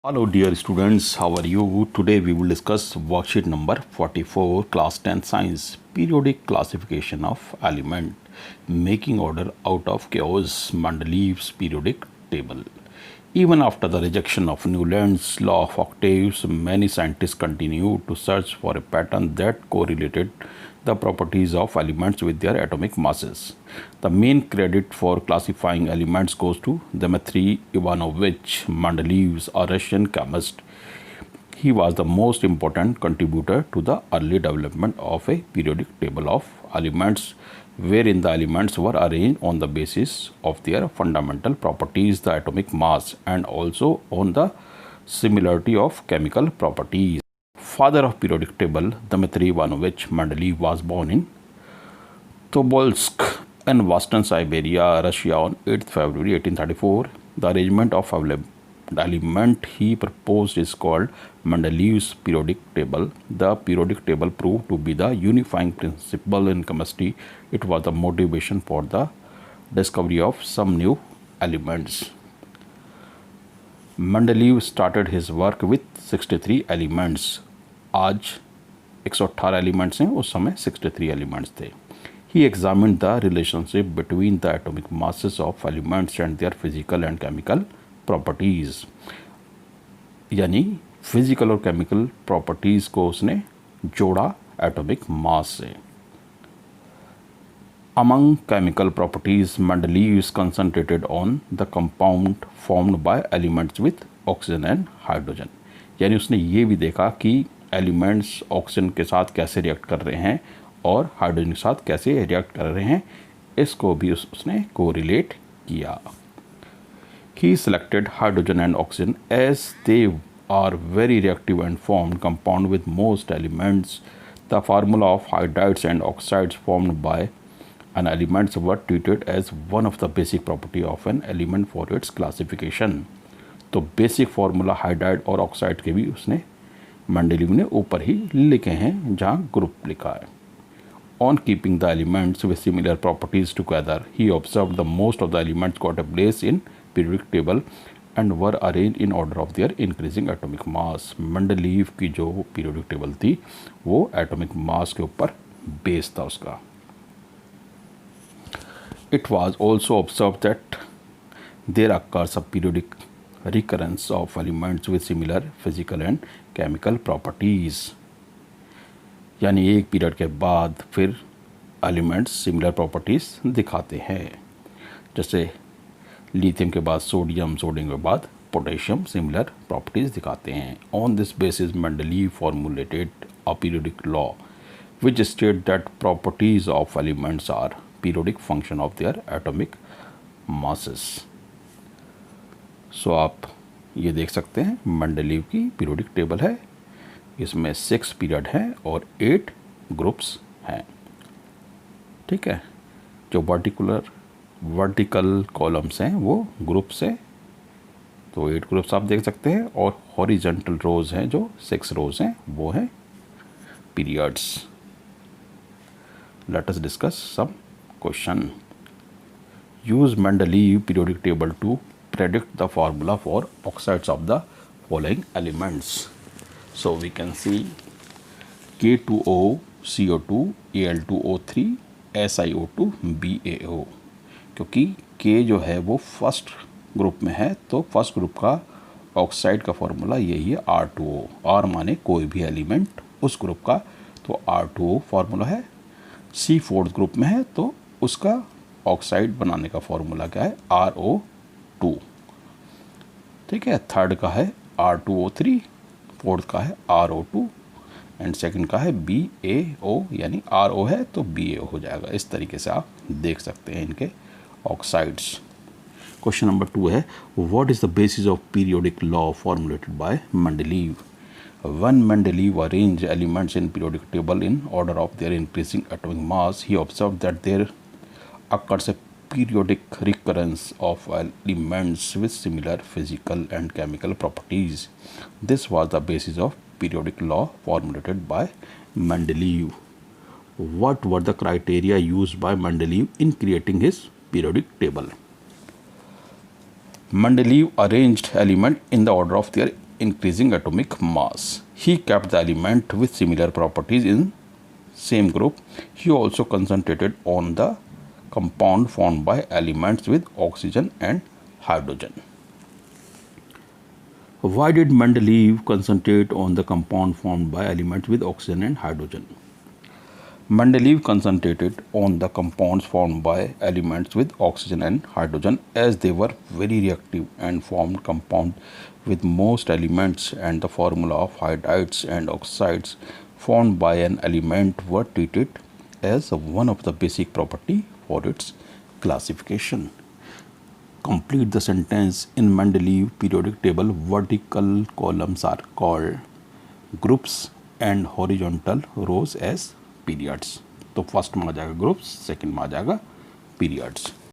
Hello dear students, how are you? Today we will discuss worksheet number 44, class 10 science, periodic classification of element, making order out of chaos, Mendeleev's periodic table. Even after the rejection of Newland's law of octaves, many scientists continued to search for a pattern that correlated the properties of elements with their atomic masses. The main credit for classifying elements goes to Dmitry Ivanovich Mendeleev, a Russian chemist. He was the most important contributor to the early development of a periodic table of elements, wherein the elements were arranged on the basis of their fundamental properties, the atomic mass, and also on the similarity of chemical properties. Father of periodic table, Dmitry Ivanovich Mendeleev was born in Tobolsk in Western Siberia, Russia on 8th February 1834. The arrangement of the element he proposed is called Mendeleev's periodic table. The periodic table proved to be the unifying principle in chemistry. It was the motivation for the discovery of some new elements. Mendeleev started his work with 63 elements. आज 118 elements हैं, उस समय 63 elements थे. He examined the relationship between the atomic masses of elements and their physical and chemical properties. यानी physical और chemical properties को उसने जोड़ा एटॉमिक मास से. Among chemical properties, Mendeleev is concentrated on the compound formed by elements with oxygen and hydrogen. यानी उसने ये भी देखा कि एलिमेंट्स ऑक्सीजन के साथ कैसे रिएक्ट कर रहे हैं और हाइड्रोजन के साथ कैसे रिएक्ट कर रहे हैं, इसको भी उसने कोरिलेट किया. He selected hydrogen and oxygen as they are very reactive and formed compound with most elements. The formula of hydrides and oxides formed by an element were treated as one of the basic property of an element for its classification. तो basic formula hydride और oxide के भी उसने Mendeleev ने ऊपर ही लिखे हैं जहाँ ग्रुप लिखा है. On keeping the elements with similar properties together, he observed the most of the elements got a place in periodic table and were arranged in order of their increasing atomic mass. Mendeleev की जो periodic table थी वो atomic mass के ऊपर base था उसका. It was also observed that there occurs a periodic recurrence of elements with similar physical and chemical properties. यानी एक पीरियड के बाद फिर एलिमेंट्स सिमिलर प्रॉपर्टीज़ दिखाते हैं. जैसे लिथियम के बाद सोडियम, सोडियम के बाद पोटेशियम सिमिलर प्रॉपर्टीज़ दिखाते हैं. On this basis Mendeleev formulated a periodic law which state that properties of elements are periodic function of their atomic masses. So आप ये देख सकते हैं मेंडेलीव की पीरियोडिक टेबल है. इसमें 6 पीरियड हैं और 8 ग्रुप्स हैं. ठीक है. जो वर्टिकल कॉलम्स हैं वो ग्रुप्स हैं, तो 8 ग्रुप्स आप देख सकते हैं. और हॉरिजॉन्टल रोज हैं जो 6 रोज हैं वो हैं periods. Let us discuss some question. Use Mendeleev periodic table to predict the formula for oxides of the following elements. So we can see K2O, CO2, Al2O3, SiO2, BaO. क्योंकि K जो है वो first group में है तो first group का oxide का formula यही है R2O. R माने कोई भी एलिमेंट उस ग्रुप का, तो R2O फार्मूला है. C फोर्थ ग्रुप में है तो उसका ऑक्साइड बनाने का फॉर्मूला क्या है, RO2. ठीक है. थर्ड का है R2O3, फोर्थ का है RO2 एंड सेकंड का है BaO. यानी RO है तो BaO हो जाएगा. इस तरीके से आप देख सकते हैं इनके ऑक्साइड्स. क्वेश्चन नंबर 2 है, what is the basis of periodic law formulated bye Mendeleev. When Mendeleev arranged elements in periodic table in order of their increasing atomic mass, he observed that there occurs a periodic recurrence of elements with similar physical and chemical properties. This was the basis of periodic law formulated by Mendeleev. What were the criteria used by Mendeleev in creating his periodic table? Mendeleev arranged elements in the order of their increasing atomic mass. He kept the element with similar properties in same group. He also concentrated on the compound formed by elements with oxygen and hydrogen. Why did Mendeleev concentrate on the compound formed by elements with oxygen and hydrogen? Mendeleev concentrated on the compounds formed by elements with oxygen and hydrogen as they were very reactive and formed compound with most elements, and the formula of hydrides and oxides formed by an element were treated as one of the basic property for its classification. Complete the sentence. In Mendeleev periodic table, vertical columns are called groups and horizontal rows as periods. तो first में आ जाएगा groups, second में आ जाएगा periods.